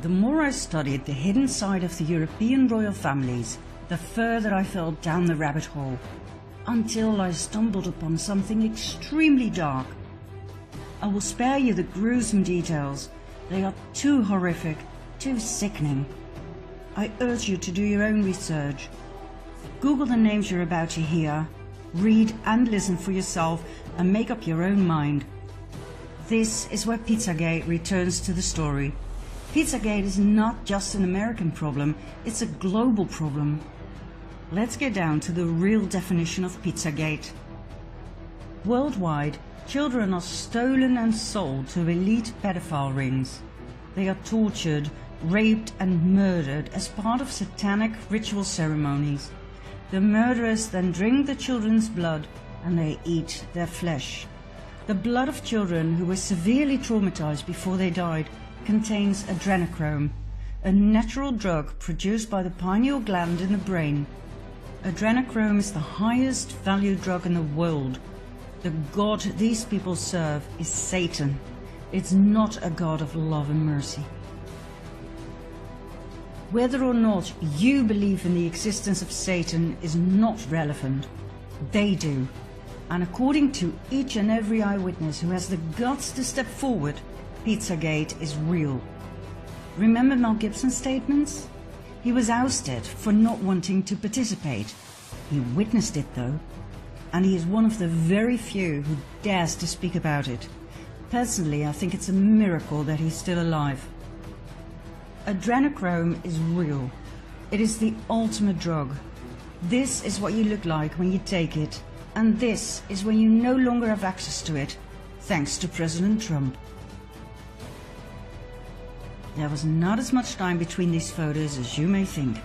The more I studied the hidden side of the European royal families, the further I fell down the rabbit hole, until I stumbled upon something extremely dark. I will spare you the gruesome details. They are too horrific, too sickening. I urge you to do your own research. Google the names you're about to hear, read and listen for yourself, and make up your own mind. This is where Pizzagate returns to the story. Pizzagate is not just an American problem, it's a global problem. Let's get down to the real definition of Pizzagate. Worldwide, children are stolen and sold to elite pedophile rings. They are tortured, raped and murdered as part of satanic ritual ceremonies. The murderers then drink the children's blood and they eat their flesh. The blood of children who were severely traumatized before they died contains adrenochrome, a natural drug produced by the pineal gland in the brain. Adrenochrome is the highest valued drug in the world. The God these people serve is Satan. It's not a God of love and mercy. Whether or not you believe in the existence of Satan is not relevant. They do. And according to each and every eyewitness who has the guts to step forward, Pizzagate is real. Remember Mel Gibson's statements? He was ousted for not wanting to participate. He witnessed it though, and he is one of the very few who dares to speak about it. Personally, I think it's a miracle that he's still alive. Adrenochrome is real. It is the ultimate drug. This is what you look like when you take it, and this is when you no longer have access to it, thanks to President Trump. There was not as much time between these photos as you may think.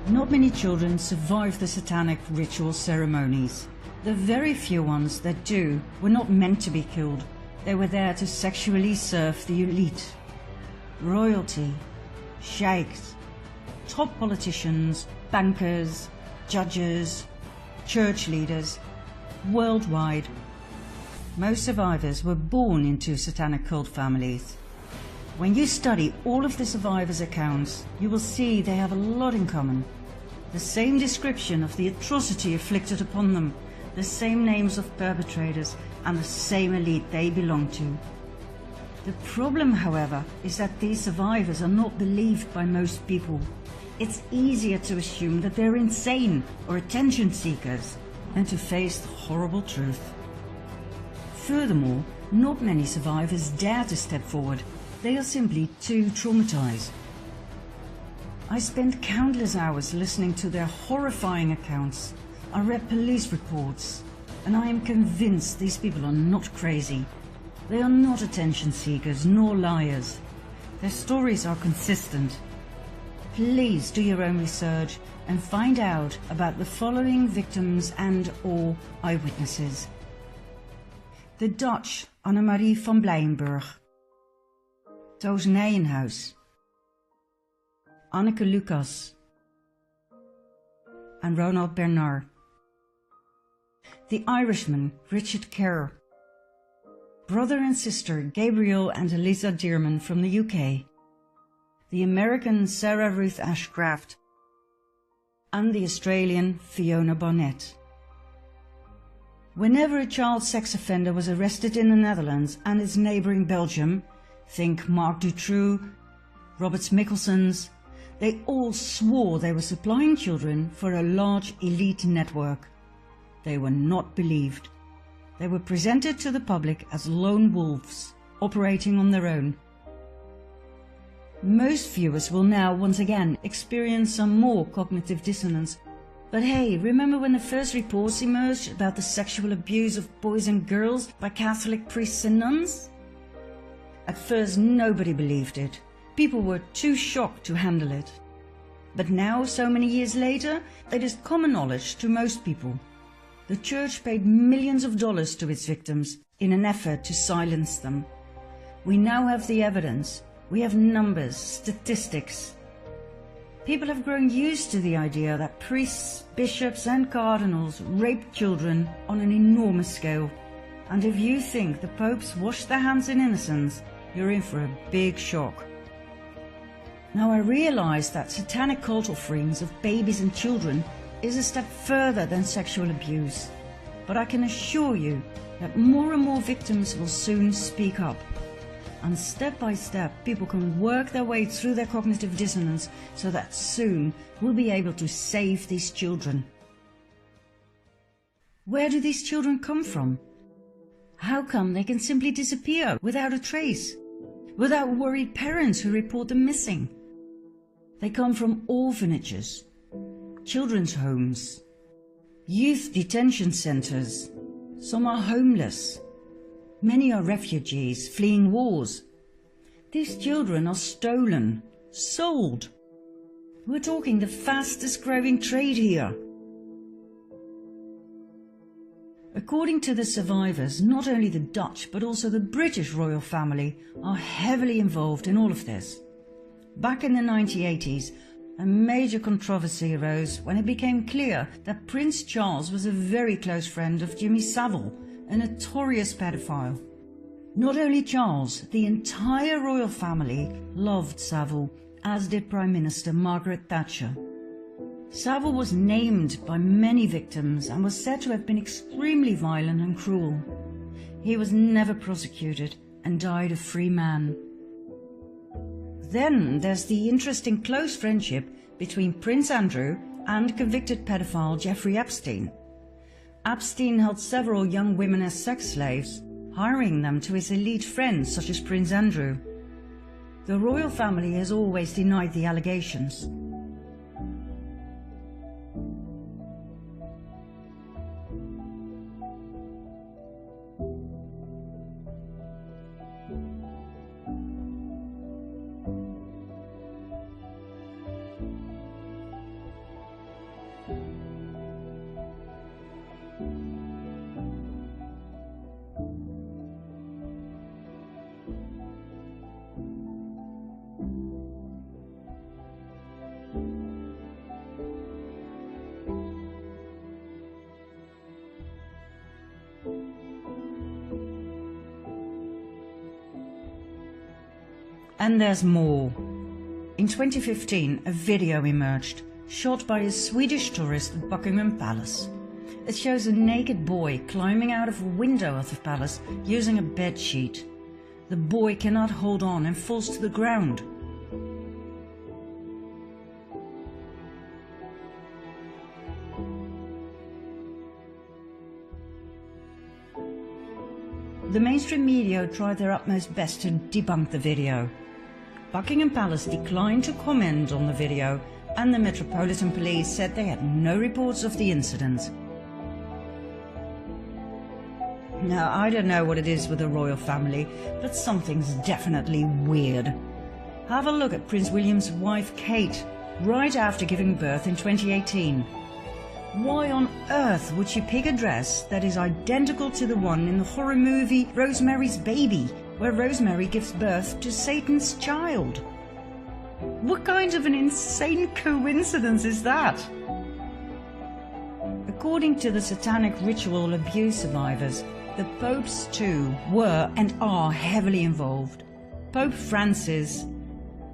Not many children survive the satanic ritual ceremonies. The very few ones that do were not meant to be killed. They were there to sexually serve the elite. Royalty, sheikhs, top politicians, bankers, judges, church leaders, worldwide. Most survivors were born into satanic cult families. When you study all of the survivors' accounts, you will see they have a lot in common. The same description of the atrocity inflicted upon them, the same names of perpetrators, and the same elite they belong to. The problem, however, is that these survivors are not believed by most people. It's easier to assume that they're insane or attention seekers than to face the horrible truth. Furthermore, not many survivors dare to step forward. They are simply too traumatized. I spent countless hours listening to their horrifying accounts. I read police reports, and I am convinced these people are not crazy. They are not attention seekers nor liars. Their stories are consistent. Please do your own research and find out about the following victims and/or eyewitnesses. The Dutch Annemarie van Blijenburg, Toos Nijenhuis, Anneke Lucas, and Ronald Bernard. The Irishman Richard Kerr, brother and sister Gabriel and Eliza Dearman from the UK, the American Sarah Ruth Ashcraft, and the Australian Fiona Barnett. Whenever a child sex offender was arrested in the Netherlands and its neighbouring Belgium, think Mark Dutroux, Roberts Mickelsons, they all swore they were supplying children for a large elite network. They were not believed. They were presented to the public as lone wolves, operating on their own. Most viewers will now once again experience some more cognitive dissonance. But hey, remember when the first reports emerged about the sexual abuse of boys and girls by Catholic priests and nuns? At first nobody believed it. People were too shocked to handle it. But now, so many years later, it is common knowledge to most people. The church paid millions of dollars to its victims in an effort to silence them. We now have the evidence. We have numbers, statistics. People have grown used to the idea that priests, bishops and cardinals rape children on an enormous scale. And if you think the popes wash their hands in innocence, you're in for a big shock. Now I realize that satanic cult offerings of babies and children is a step further than sexual abuse. But I can assure you that more and more victims will soon speak up. And step by step, people can work their way through their cognitive dissonance so that soon we'll be able to save these children. Where do these children come from? How come they can simply disappear without a trace? Without worried parents who report them missing? They come from orphanages, children's homes, youth detention centers. Some are homeless. Many are refugees fleeing wars. These children are stolen, sold. We're talking the fastest growing trade here. According to the survivors, not only the Dutch but also the British royal family are heavily involved in all of this. Back in the 1980s, a major controversy arose when it became clear that Prince Charles was a very close friend of Jimmy Savile, a notorious pedophile. Not only Charles, the entire royal family loved Savile, as did Prime Minister Margaret Thatcher. Savile was named by many victims and was said to have been extremely violent and cruel. He was never prosecuted and died a free man. Then there's the interesting close friendship between Prince Andrew and convicted pedophile Jeffrey Epstein. Epstein held several young women as sex slaves, hiring them to his elite friends such as Prince Andrew. The royal family has always denied the allegations. And there's more. In 2015, a video emerged, shot by a Swedish tourist at Buckingham Palace. It shows a naked boy climbing out of a window of the palace using a bedsheet. The boy cannot hold on and falls to the ground. The mainstream media tried their utmost best to debunk the video. Buckingham Palace declined to comment on the video, and the Metropolitan Police said they had no reports of the incident. Now, I don't know what it is with the royal family, but something's definitely weird. Have a look at Prince William's wife Kate, right after giving birth in 2018. Why on earth would she pick a dress that is identical to the one in the horror movie Rosemary's Baby, where Rosemary gives birth to Satan's child? What kind of an insane coincidence is that? According to the satanic ritual abuse survivors, the popes too were and are heavily involved. Pope Francis,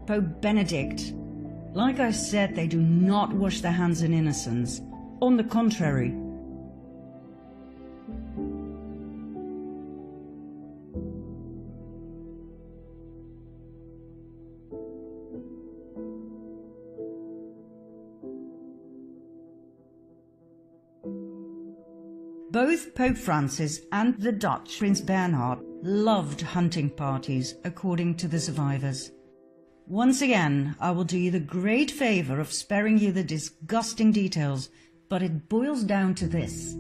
Pope Benedict. Like I said, they do not wash their hands in innocence. On the contrary. Both Pope Francis and the Dutch Prince Bernhard loved hunting parties, according to the survivors. Once again, I will do you the great favor of sparing you the disgusting details, but it boils down to this.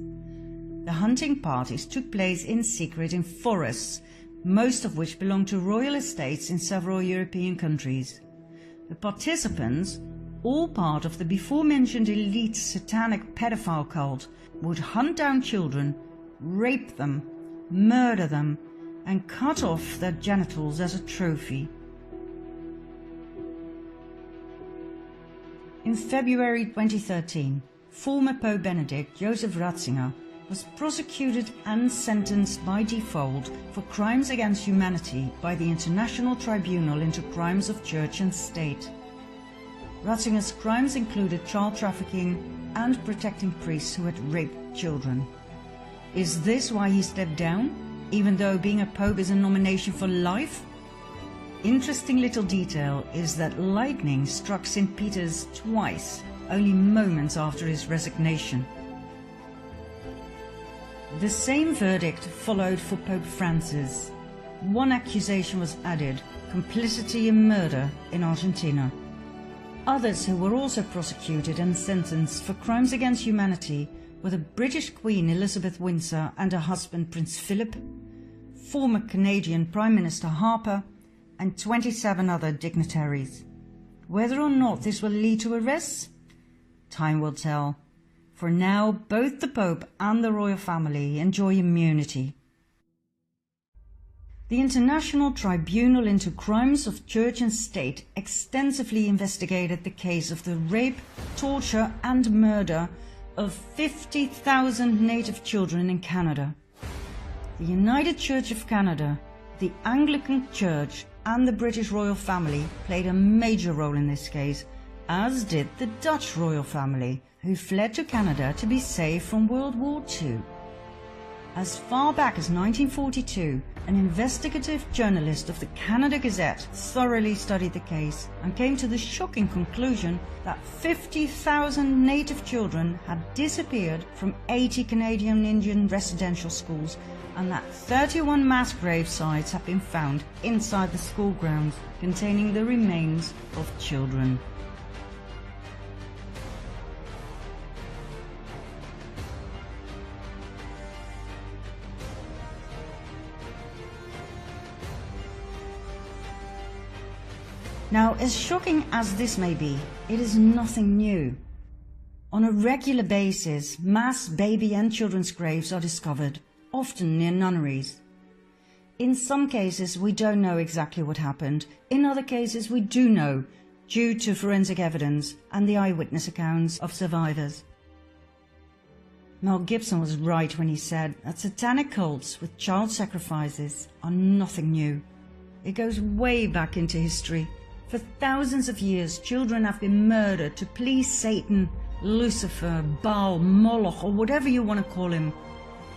The hunting parties took place in secret in forests, most of which belonged to royal estates in several European countries. The participants, all part of the before-mentioned elite satanic pedophile cult, would hunt down children, rape them, murder them, and cut off their genitals as a trophy. In February 2013, former Pope Benedict Joseph Ratzinger was prosecuted and sentenced by default for crimes against humanity by the International Tribunal into Crimes of Church and State. Ratzinger's crimes included child trafficking and protecting priests who had raped children. Is this why he stepped down, even though being a pope is a nomination for life? Interesting little detail is that lightning struck St. Peter's twice, only moments after his resignation. The same verdict followed for Pope Francis. One accusation was added: complicity in murder in Argentina. Others who were also prosecuted and sentenced for crimes against humanity were the British Queen Elizabeth Windsor and her husband Prince Philip, former Canadian Prime Minister Harper, and 27 other dignitaries. Whether or not this will lead to arrests? Time will tell. For now, both the Pope and the royal family enjoy immunity. The International Tribunal into Crimes of Church and State extensively investigated the case of the rape, torture and murder of 50,000 native children in Canada. The United Church of Canada, the Anglican Church and the British royal family played a major role in this case, as did the Dutch royal family, who fled to Canada to be safe from World War II. As far back as 1942, an investigative journalist of the Canada Gazette thoroughly studied the case and came to the shocking conclusion that 50,000 native children had disappeared from 80 Canadian Indian residential schools, and that 31 mass grave sites have been found inside the school grounds containing the remains of children. Now, as shocking as this may be, it is nothing new. On a regular basis, mass baby and children's graves are discovered, often near nunneries. In some cases we don't know exactly what happened, in other cases we do know, due to forensic evidence and the eyewitness accounts of survivors. Mel Gibson was right when he said that satanic cults with child sacrifices are nothing new. It goes way back into history. For thousands of years, children have been murdered to please Satan, Lucifer, Baal, Moloch, or whatever you want to call him.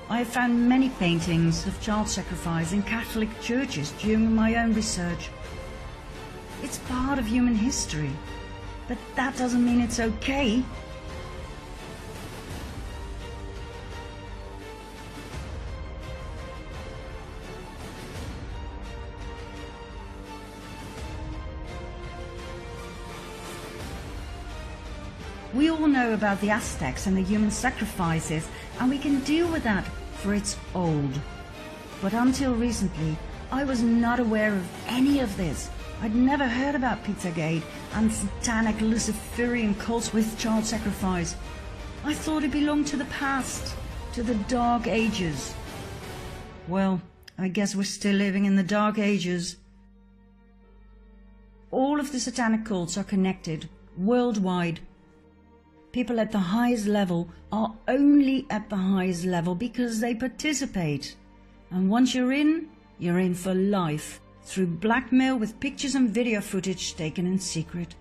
I have found many paintings of child sacrifice in Catholic churches during my own research. It's part of human history, but that doesn't mean it's okay. We all know about the Aztecs and the human sacrifices, and we can deal with that, for it's old. But until recently, I was not aware of any of this. I'd never heard about Pizzagate and satanic Luciferian cults with child sacrifice. I thought it belonged to the past, to the Dark Ages. Well, I guess we're still living in the Dark Ages. All of the satanic cults are connected, worldwide. People at the highest level are only at the highest level because they participate. And once you're in for life, through blackmail with pictures and video footage taken in secret.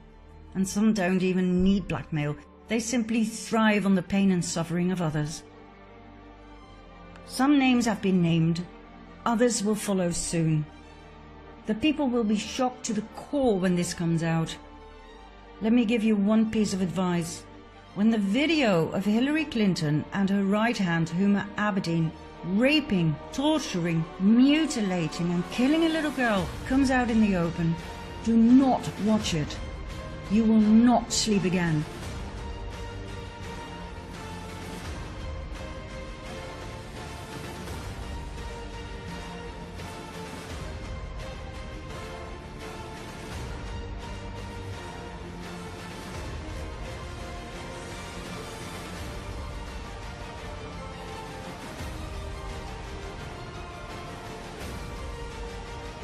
And some don't even need blackmail, they simply thrive on the pain and suffering of others. Some names have been named, others will follow soon. The people will be shocked to the core when this comes out. Let me give you one piece of advice. When the video of Hillary Clinton and her right hand Huma Abedin raping, torturing, mutilating and killing a little girl comes out in the open, Do not watch it. You will not sleep again.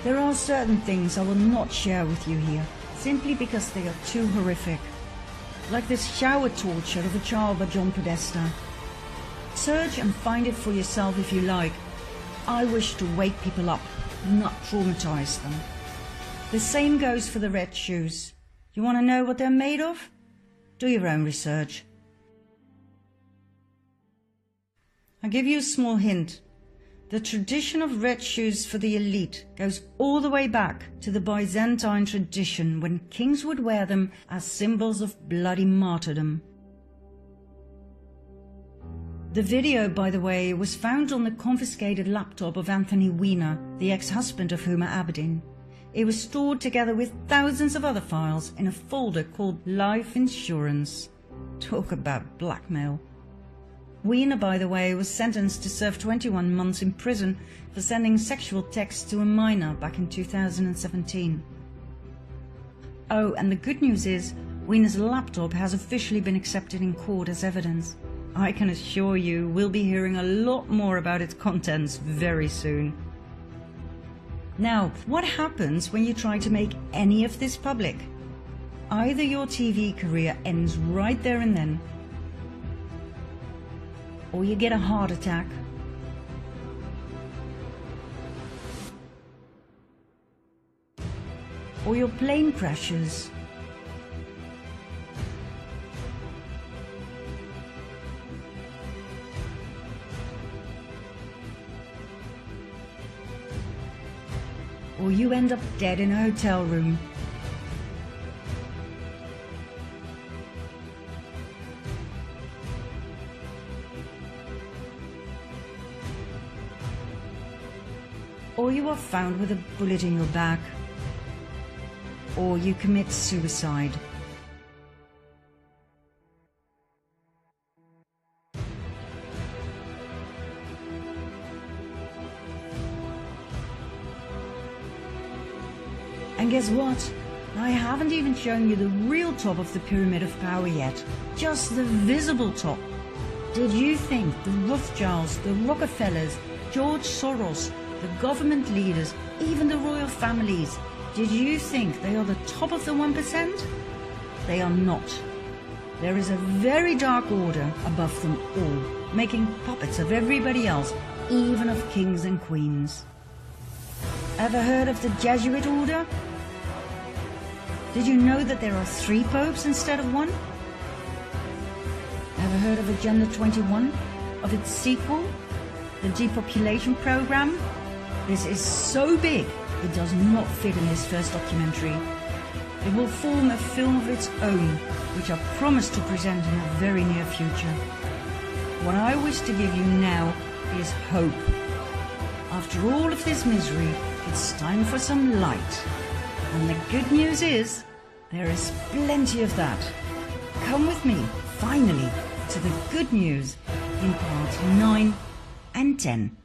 There are certain things I will not share with you here, simply because they are too horrific. Like this shower torture of a child by John Podesta. Search and find it for yourself if you like. I wish to wake people up, not traumatize them. The same goes for the red shoes. You want to know what they're made of? Do your own research. I'll give you a small hint. The tradition of red shoes for the elite goes all the way back to the Byzantine tradition, when kings would wear them as symbols of bloody martyrdom. The video, by the way, was found on the confiscated laptop of Anthony Weiner, the ex-husband of Huma Abedin. It was stored together with thousands of other files in a folder called Life Insurance. Talk about blackmail. Weiner, by the way, was sentenced to serve 21 months in prison for sending sexual texts to a minor back in 2017. Oh, and the good news is, Weiner's laptop has officially been accepted in court as evidence. I can assure you we'll be hearing a lot more about its contents very soon. Now, what happens when you try to make any of this public? Either your TV career ends right there and then, or you get a heart attack, or your plane crashes, or you end up dead in a hotel room. Or you are found with a bullet in your back, or you commit suicide. And guess what? I haven't even shown you the real top of the pyramid of power yet, just the visible top. Did you think the Rothschilds, the Rockefellers, George Soros, the government leaders, even the royal families, did you think they are the top of the 1%? They are not. There is a very dark order above them all, making puppets of everybody else, even of kings and queens. Ever heard of the Jesuit order? Did you know that there are 3 popes instead of 1? Ever heard of Agenda 21? Of its sequel, the depopulation program? This is so big, it does not fit in this first documentary. It will form a film of its own, which I promise to present in the very near future. What I wish to give you now is hope. After all of this misery, it's time for some light. And the good news is, there is plenty of that. Come with me, finally, to the good news in part 9 and 10.